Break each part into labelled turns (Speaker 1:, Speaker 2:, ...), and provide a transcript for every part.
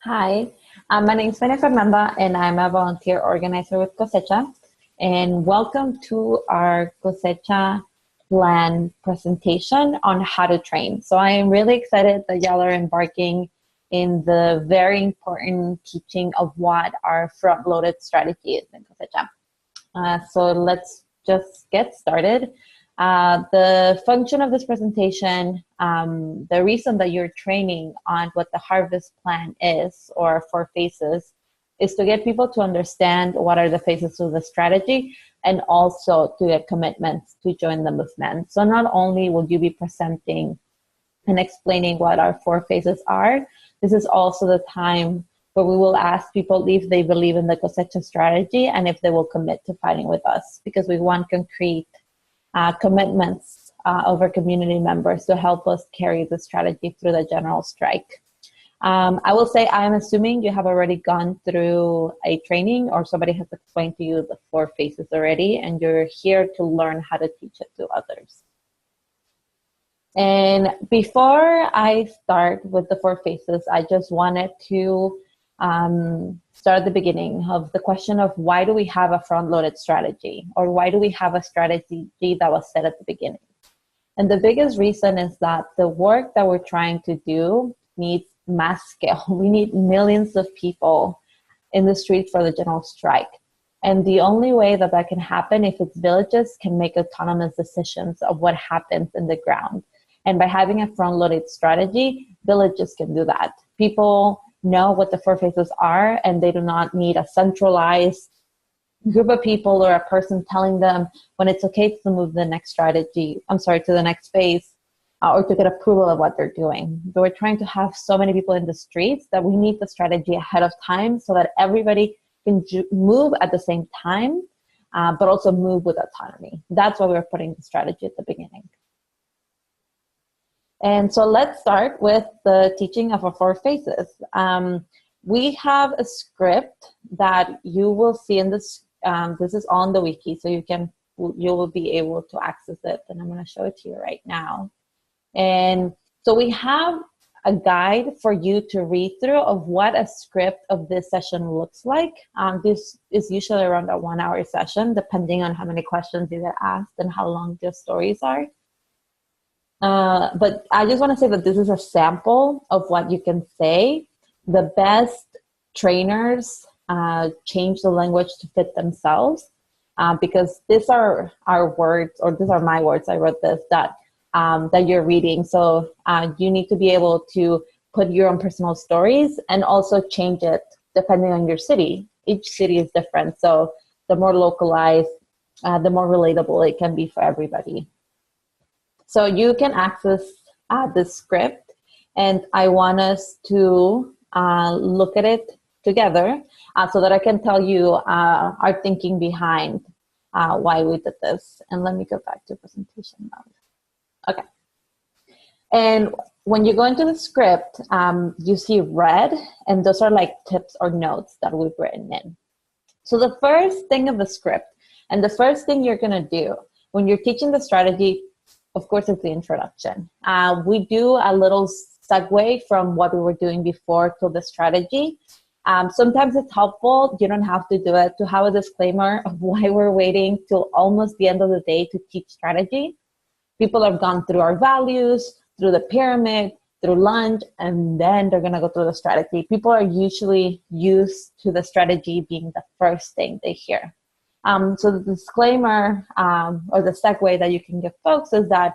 Speaker 1: Hi, my name is Maria Fernanda, and I'm a volunteer organizer with Cosecha. And welcome to our Cosecha plan presentation on how to train. So I am really excited that y'all are embarking in the very important teaching of what our front-loaded strategy is in Cosecha. So let's just get started. The function of this presentation, the reason that you're training on what the harvest plan is, or 4 phases, is to get people to understand what are the phases of the strategy and also to get commitments to join the movement. So not only will you be presenting and explaining what our 4 phases are, this is also the time where we will ask people if they believe in the Cosecha strategy and if they will commit to fighting with us, because we want concrete commitments of our community members to help us carry the strategy through the general strike. I will say I'm assuming you have already gone through a training or somebody has explained to you the 4 phases already, and you're here to learn how to teach it to others. And before I start with the 4 phases, I just wanted to start at the beginning of the question of why do we have a front-loaded strategy, or why do we have a strategy that was set at the beginning? And the biggest reason is that the work that we're trying to do needs mass scale. We need millions of people in the street for the general strike. And the only way that that can happen if its villages can make autonomous decisions of what happens in the ground. And by having a front-loaded strategy, villages can do that. People know what the 4 phases are, and they do not need a centralized group of people or a person telling them when it's okay to move the next strategy, to the next phase, or to get approval of what they're doing. But we're trying to have so many people in the streets that we need the strategy ahead of time so that everybody can move at the same time, but also move with autonomy. That's why we're putting the strategy at the beginning. And so let's start with the teaching of our 4 phases. We have a script that you will see in this. This is on the wiki, so you will be able to access it. And I'm going to show it to you right now. And so we have a guide for you to read through of what a script of this session looks like. This is usually around a 1-hour session, depending on how many questions you get asked and how long the stories are. But I just want to say that this is a sample of what you can say. The best trainers change the language to fit themselves, because these are our words, or these are my words. I wrote this, that you're reading. So you need to be able to put your own personal stories and also change it depending on your city. Each city is different. So the more localized, the more relatable it can be for everybody. So you can access the script, and I want us to look at it together so that I can tell you our thinking behind why we did this. And let me go back to presentation mode. Okay. And when you go into the script, you see red, and those are like tips or notes that we've written in. So the first thing of the script, and the first thing you're going to do when you're teaching the strategy, of course, it's the introduction. We do a little segue from what we were doing before to the strategy. Sometimes it's helpful, you don't have to do it, to have a disclaimer of why we're waiting till almost the end of the day to teach strategy. People have gone through our values, through the pyramid, through lunch, and then they're going to go through the strategy. People are usually used to the strategy being the first thing they hear. So the disclaimer or the segue that you can give folks is that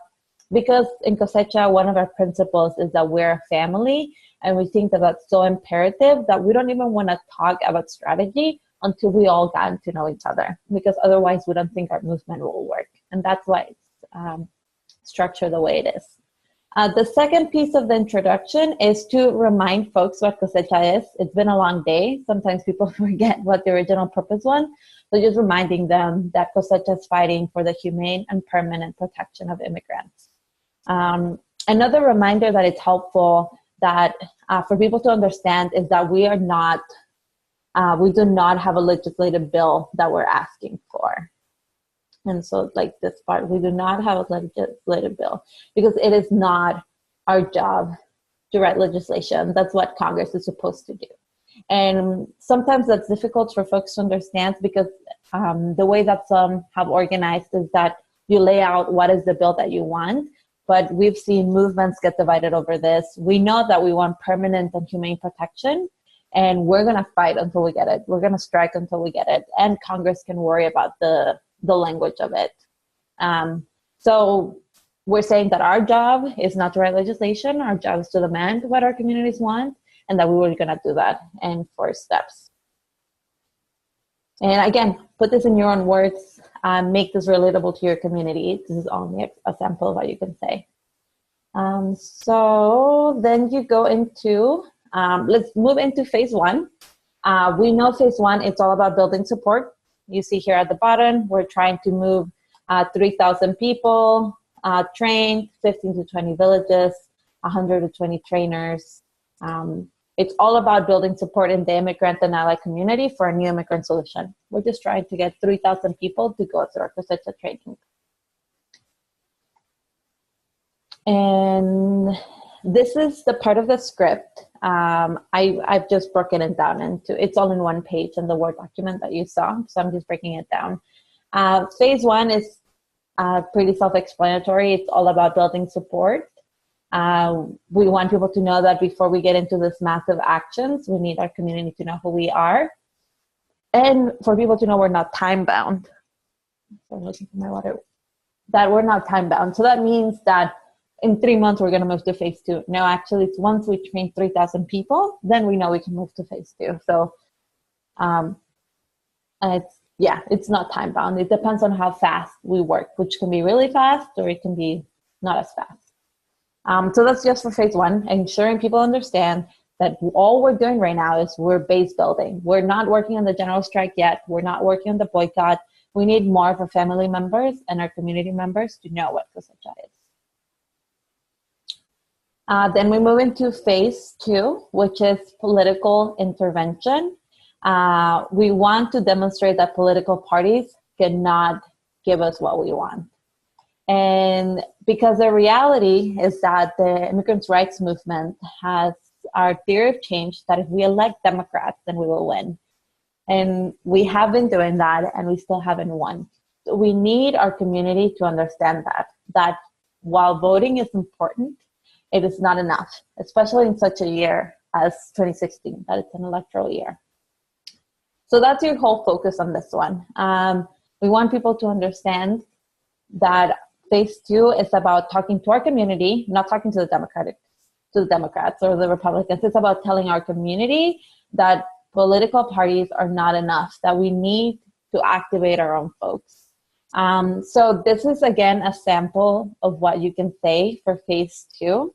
Speaker 1: because in Cosecha, one of our principles is that we're a family, and we think that that's so imperative that we don't even want to talk about strategy until we all gotten to know each other, because otherwise we don't think our movement will work. And that's why it's structured the way it is. The second piece of the introduction is to remind folks what Cosecha is. It's been a long day. Sometimes people forget what the original purpose was. So just reminding them that Cosecha is fighting for the humane and permanent protection of immigrants. Another reminder that it's helpful that for people to understand is that we do not have a legislative bill that we're asking for. And so like this part, we do not have a legislative bill because it is not our job to write legislation. That's what Congress is supposed to do. And sometimes that's difficult for folks to understand because the way that some have organized is that you lay out what is the bill that you want, but we've seen movements get divided over this. We know that we want permanent and humane protection, and we're going to fight until we get it. We're going to strike until we get it, and Congress can worry about the language of it. So we're saying that our job is not to write legislation. Our job is to demand what our communities want, and that we were going to do that in 4 steps. And again, put this in your own words, make this relatable to your community. This is only a sample of what you can say. So then you go into, let's move into phase 1. We know phase 1, it's all about building support. You see here at the bottom, we're trying to move 3,000 people, train 15 to 20 villages, 100 to 20 trainers. It's all about building support in the immigrant and ally community for a new immigrant solution. We're just trying to get 3,000 people to go through our Cosecha training. And this is the part of the script. I've just broken it down into, it's all in one page in the Word document that you saw, so I'm just breaking it down. Phase 1 is pretty self-explanatory. It's all about building support. We want people to know that before we get into this massive actions, we need our community to know who we are. And for people to know we're not time-bound. So I'm looking for my water. That we're not time-bound. So that means that in 3 months, we're going to move to phase 2. No, actually, it's once we train 3,000 people, then we know we can move to phase 2. So it's not time-bound. It depends on how fast we work, which can be really fast or it can be not as fast. So that's just for phase 1, ensuring people understand that all we're doing right now is we're base building. We're not working on the general strike yet. We're not working on the boycott. We need more of our family members and our community members to know what Cosecha is. Then we move into phase 2, which is political intervention. We want to demonstrate that political parties cannot give us what we want. And because the reality is that the immigrants' rights movement has our theory of change that if we elect Democrats, then we will win. And we have been doing that, and we still haven't won. So we need our community to understand that while voting is important, it is not enough, especially in such a year as 2016, that it's an electoral year. So that's your whole focus on this one. We want people to understand that phase 2 is about talking to our community, not talking to the Democrats or the Republicans. It's about telling our community that political parties are not enough, that we need to activate our own folks. So this is, again, a sample of what you can say for phase 2.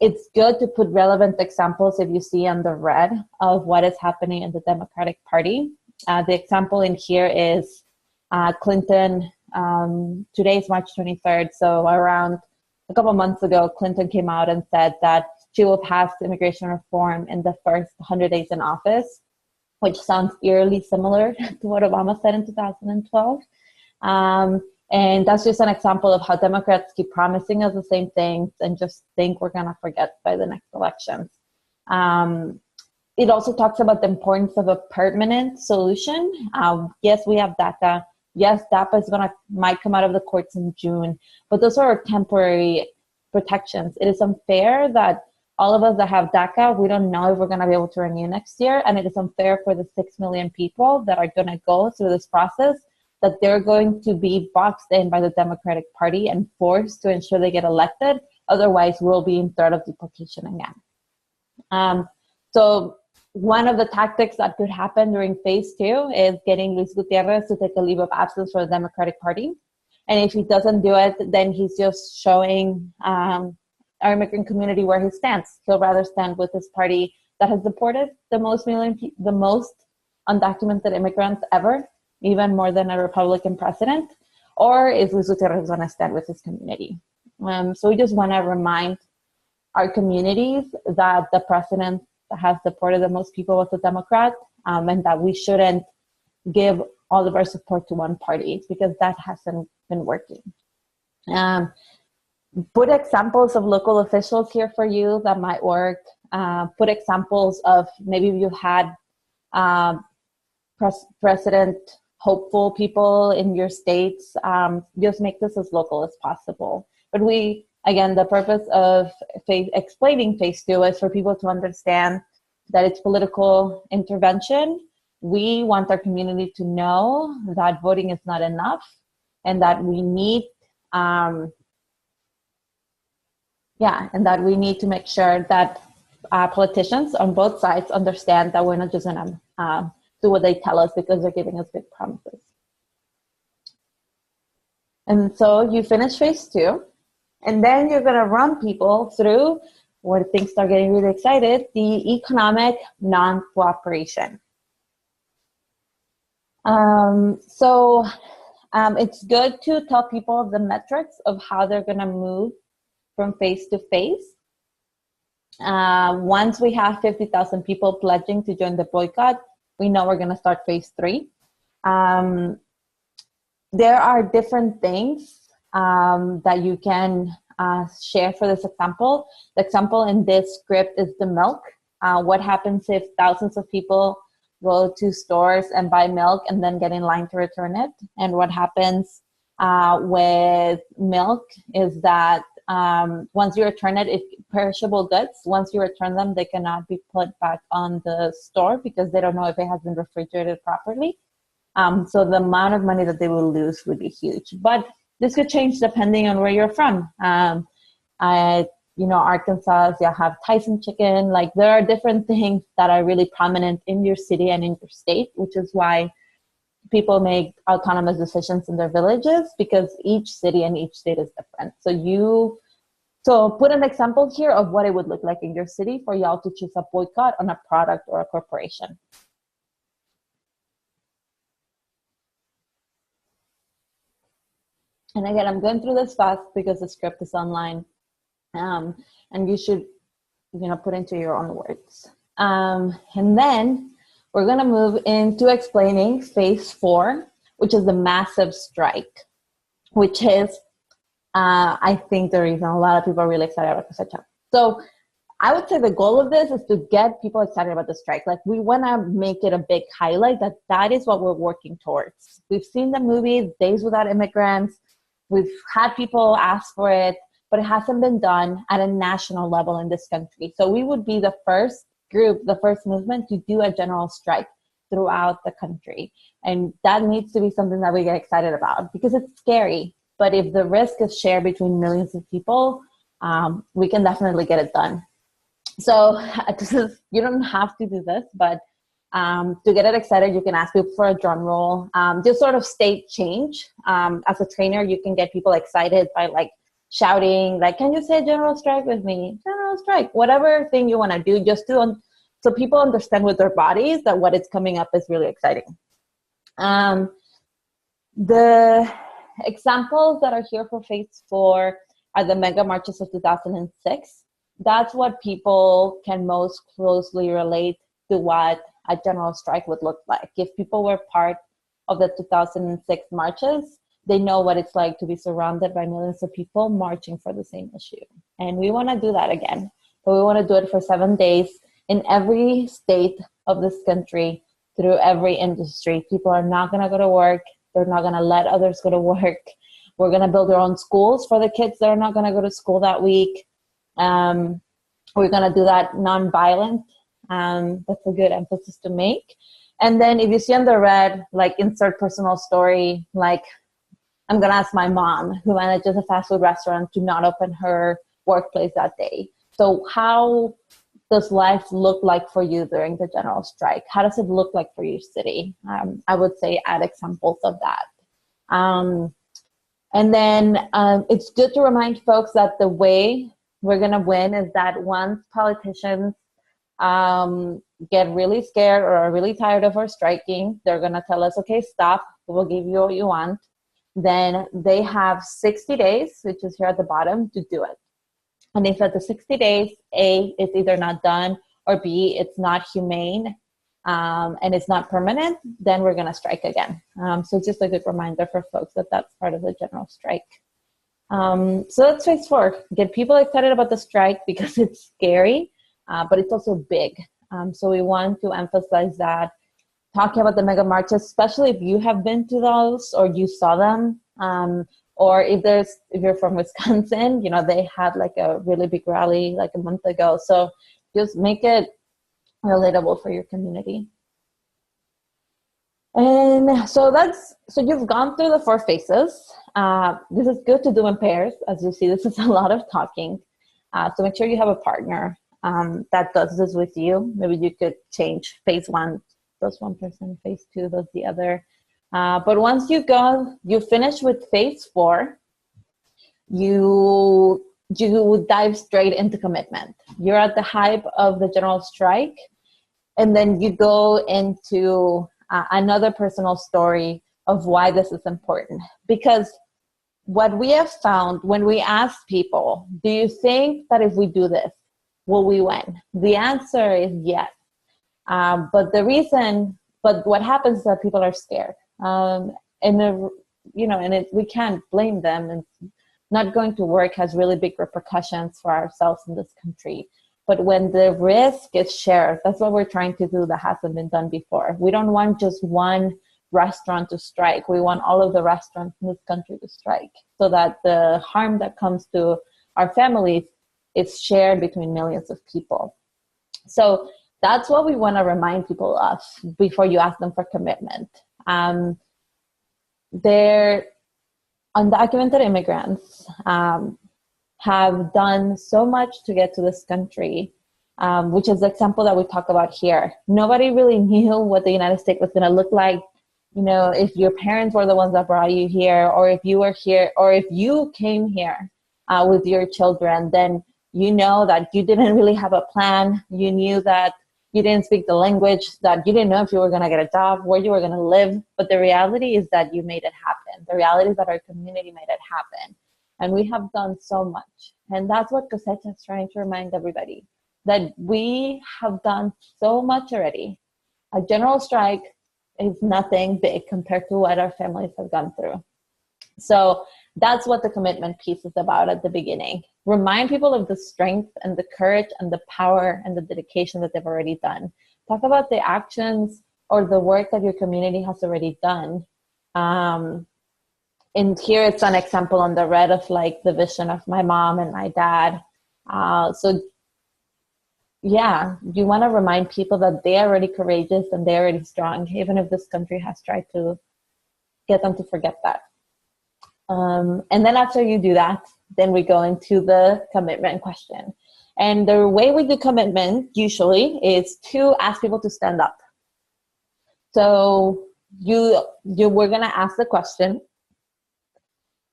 Speaker 1: It's good to put relevant examples, if you see on the red, of what is happening in the Democratic Party. The example in here is Clinton. Today is March 23rd, so around a couple months ago, Clinton came out and said that she will pass immigration reform in the first 100 days in office, which sounds eerily similar to what Obama said in 2012. And that's just an example of how Democrats keep promising us the same things and just think we're going to forget by the next elections. It also talks about the importance of a permanent solution. Yes, we have DACA. Yes, DAPA might come out of the courts in June, but those are temporary protections. It is unfair that all of us that have DACA, we don't know if we're going to be able to renew next year, and it is unfair for the 6 million people that are going to go through this process, that they're going to be boxed in by the Democratic Party and forced to ensure they get elected. Otherwise, we'll be in threat of deportation again. So one of the tactics that could happen during phase 2 is getting Luis Gutierrez to take a leave of absence for the Democratic Party. And if he doesn't do it, then he's just showing our immigrant community where he stands. He'll rather stand with this party that has deported the most undocumented immigrants ever, even more than a Republican president, or is Luis Gutierrez going to stand with his community? So we just want to remind our communities that the president has deported the most people was a Democrat, and that we shouldn't give all of our support to one party because that hasn't been working. Put examples of local officials here for you that might work. Put examples of maybe you had president hopeful people in your states. Just make this as local as possible. But again, the purpose of explaining phase 2 is for people to understand that it's political intervention. We want our community to know that voting is not enough and that we need and that we need to make sure that politicians on both sides understand that we're not just going to do what they tell us because they're giving us big promises. And so you finish phase 2, and then you're going to run people through where things start getting really excited, the economic non-cooperation. It's good to tell people the metrics of how they're going to move from phase to phase. Once we have 50,000 people pledging to join the boycott, we know we're going to start phase 3. There are different things that you can share for this example. The example in this script is the milk. What happens if thousands of people go to stores and buy milk and then get in line to return it? And what happens with milk is that once you return it, perishable goods, once you return them, they cannot be put back on the store because they don't know if it has been refrigerated properly. So the amount of money that they will lose would be huge. But this could change depending on where you're from. Arkansas, you have Tyson chicken. Like, there are different things that are really prominent in your city and in your state, which is why people make autonomous decisions in their villages, because each city and each state is different. So put an example here of what it would look like in your city for y'all to choose a boycott on a product or a corporation. And again, I'm going through this fast because the script is online, and you should, put into your own words. And then we're going to move into explaining phase 4, which is the massive strike, which is, I think the reason a lot of people are really excited about Cosecha. So I would say the goal of this is to get people excited about the strike. Like, we want to make it a big highlight that is what we're working towards. We've seen the movie Days Without Immigrants. We've had people ask for it, but it hasn't been done at a national level in this country. So we would be the first group, the first movement to do a general strike throughout the country. And that needs to be something that we get excited about because it's scary. But if the risk is shared between millions of people, we can definitely get it done. So you don't have to do this, but to get it excited, you can ask people for a drum roll. Just sort of state change. As a trainer, you can get people excited by shouting, can you say general strike with me? General strike, whatever thing you want to do, just do so people understand with their bodies that what is coming up is really exciting. The examples that are here for phase 4 are the mega marches of 2006. That's what people can most closely relate to what a general strike would look like. If people were part of the 2006 marches, they know what it's like to be surrounded by millions of people marching for the same issue. And we want to do that again, but we want to do it for 7 days in every state of this country, through every industry. People are not going to go to work. They're not going to let others go to work. We're going to build our own schools for the kids that are not going to go to school that week. We're going to do that nonviolent. That's a good emphasis to make. And then if you see on the red, insert personal story, I'm going to ask my mom, who manages a fast food restaurant, to not open her workplace that day. So how does life look like for you during the general strike? How does it look like for your city? I would say add examples of that. And then it's good to remind folks that the way we're going to win is that once politicians get really scared or are really tired of our striking, they're going to tell us, okay, stop, we'll give you what you want. Then they have 60 days, which is here at the bottom, to do it. And if at the 60 days, A, it's either not done, or B, it's not humane, and it's not permanent, then we're going to strike again. So it's just a good reminder for folks that that's part of the general strike. So that's phase 4. Get people excited about the strike because it's scary, but it's also big. So we want to emphasize that, talking about the mega marches, especially if you have been to those or you saw them, or if you're from Wisconsin, they had like a really big rally like a month ago. So just make it relatable for your community. And so you've gone through the 4 phases. This is good to do in pairs. As you see, this is a lot of talking. So make sure you have a partner that does this with you. Maybe you could change phase 1, does one person, phase 2 does the other. But once you finish with phase 4, you dive straight into commitment. You're at the height of the general strike, and then you go into another personal story of why this is important. Because what we have found when we ask people, do you think that if we do this, will we win? The answer is yes. But what happens is that people are scared. We can't blame them. And not going to work has really big repercussions for ourselves in this country. But when the risk is shared, that's what we're trying to do that hasn't been done before. We don't want just one restaurant to strike. We want all of the restaurants in this country to strike, so that the harm that comes to our families is shared between millions of people. So that's what we want to remind people of before you ask them for commitment. They're undocumented immigrants have done so much to get to this country, which is the example that we talk about here. Nobody really knew what the United States was going to look like. If your parents were the ones that brought you here, or if you were here, or if you came here with your children, then you know that you didn't really have a plan. You knew that you didn't speak the language, that you didn't know if you were going to get a job, where you were going to live. But the reality is that you made it happen. The reality is that our community made it happen. And we have done so much. And that's what Cosecha is trying to remind everybody, that we have done so much already. A general strike is nothing big compared to what our families have gone through. So that's what the commitment piece is about at the beginning. Remind people of the strength and the courage and the power and the dedication that they've already done. Talk about the actions or the work that your community has already done. And here it's an example on the red of like the vision of my mom and my dad. So yeah, you want to remind people that they are already courageous and they're already strong, even if this country has tried to get them to forget that. And then after you do that, then we go into the commitment question. And the way we do commitment usually is to ask people to stand up. So we're going to ask the question,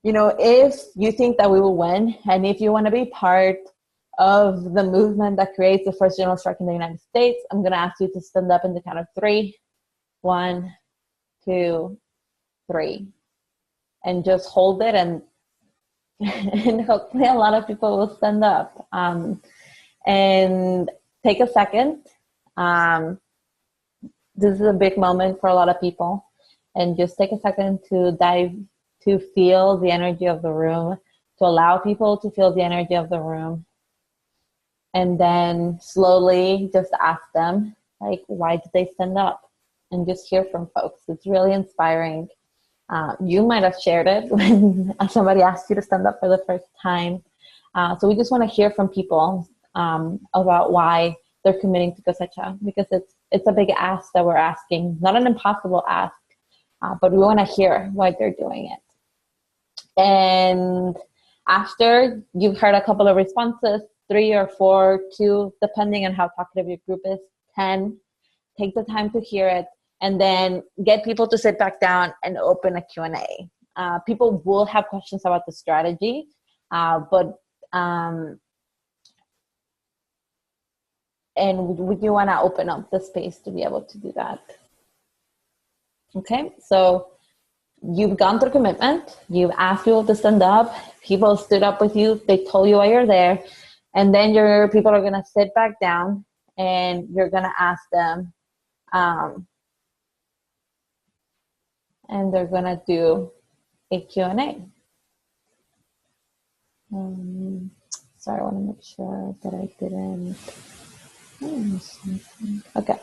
Speaker 1: if you think that we will win, and if you want to be part of the movement that creates the first general strike in the United States, I'm going to ask you to stand up in the count of 3. 1, 2, 3. And just hold it, and hopefully a lot of people will stand up. And take a second. This is a big moment for a lot of people. And just take a second to feel the energy of the room, to allow people to feel the energy of the room. And then slowly just ask them, like, why did they stand up? And just hear from folks. It's really inspiring. You might have shared it when somebody asked you to stand up for the first time. So we just want to hear from people about why they're committing to Cosecha, because it's a big ask that we're asking, not an impossible ask, but we want to hear why they're doing it. And after you've heard a couple of responses, 3 or 4, 2, depending on how talkative your group is, 10, take the time to hear it, and then get people to sit back down and open a Q&A. People will have questions about the strategy, and we want to open up the space to be able to do that. Okay, so you've gone through commitment, you've asked people to stand up, people stood up with you, they told you why you're there, and then your people are going to sit back down and you're going to ask them, and they're going to do a Q&A. Sorry, I want to make sure that I didn't. Okay.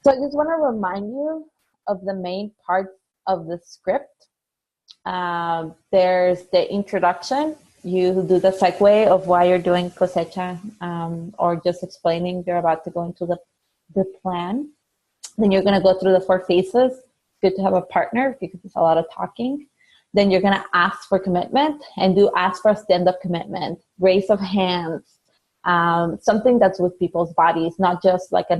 Speaker 1: So I just want to remind you of the main parts of the script. There's the introduction. You do the segue of why you're doing Cosecha, or just explaining you're about to go into the plan. Then you're going to go through the 4 phases. Good to have a partner because it's a lot of talking. Then you're going to ask for commitment and ask for a stand-up commitment, raise of hands, something that's with people's bodies, not just like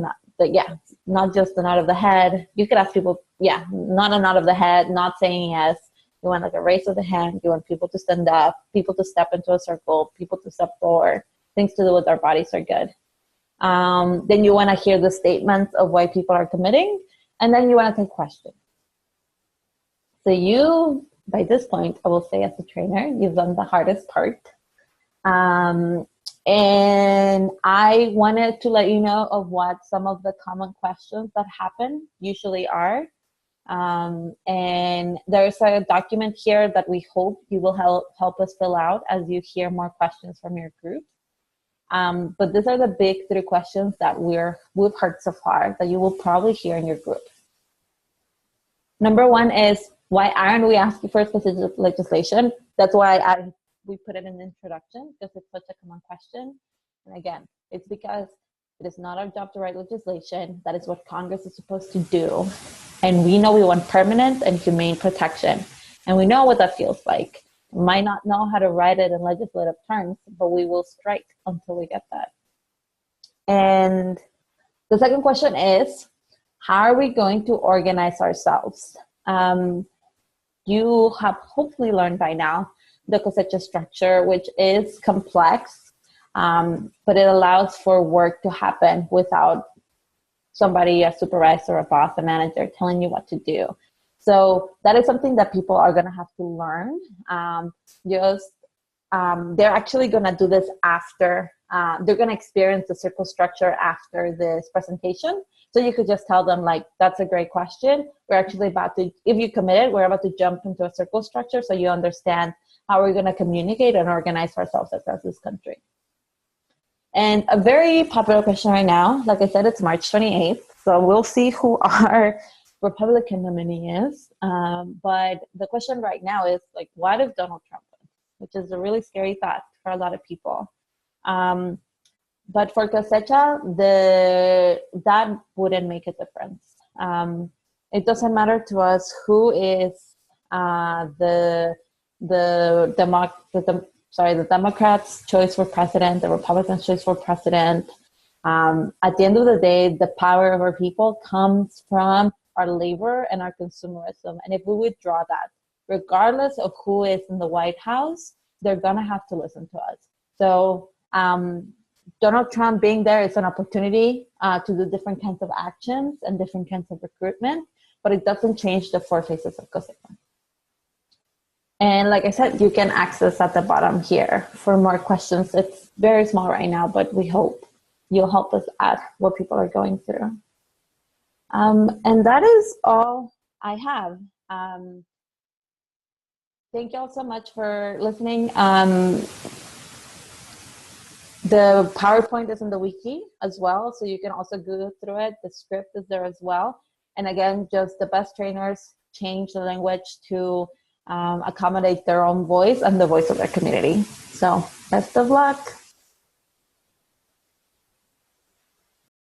Speaker 1: not just a nod of the head. You could ask people, not a nod of the head, not saying yes. You want like a raise of the hand. You want people to stand up, people to step into a circle, people to step forward. Things to do with our bodies are good. Then you want to hear the statements of why people are committing, and then you want to take questions. So you, by this point, I will say as a trainer, you've done the hardest part. And I wanted to let you know of what some of the common questions that happen usually are. And there's a document here that we hope you will help us fill out as you hear more questions from your group. But these are the big 3 questions that we've heard so far that you will probably hear in your group. Number 1 is, why aren't we asking for specific legislation? That's why we put it in the introduction, because it's such a common question. And again, it's because it is not our job to write legislation. That is what Congress is supposed to do. And we know we want permanent and humane protection. And we know what that feels like. We might not know how to write it in legislative terms, but we will strike until we get that. And the second question is, how are we going to organize ourselves? You have hopefully learned by now the Cosecha structure, which is complex, but it allows for work to happen without somebody, a supervisor, a boss, a manager telling you what to do. So that is something that people are going to have to learn. They're actually going to do this after, they're going to experience the circle structure after this presentation. So you could just tell them, like, that's a great question. We're actually about to, if you committed, we're about to jump into a circle structure so you understand how we're going to communicate and organize ourselves across this country. And a very popular question right now, like I said, it's March 28th. So we'll see who our Republican nominee is. But the question right now is, like, what if Donald Trump wins? Which is a really scary thought for a lot of people. But for Cosecha, that wouldn't make a difference. It doesn't matter to us who is the Democrats' choice for president, the Republicans' choice for president. At the end of the day, the power of our people comes from our labor and our consumerism. And if we withdraw that, regardless of who is in the White House, they're going to have to listen to us. So Donald Trump being there is an opportunity to do different kinds of actions and different kinds of recruitment, but it doesn't change the 4 phases of Cosecha. And like I said, you can access at the bottom here for more questions. It's very small right now, but we hope you'll help us at what people are going through. And that is all I have. Thank you all so much for listening. The PowerPoint is in the wiki as well, so you can also go through it. The script is there as well. And again, just the best trainers change the language to accommodate their own voice and the voice of their community. So best of luck.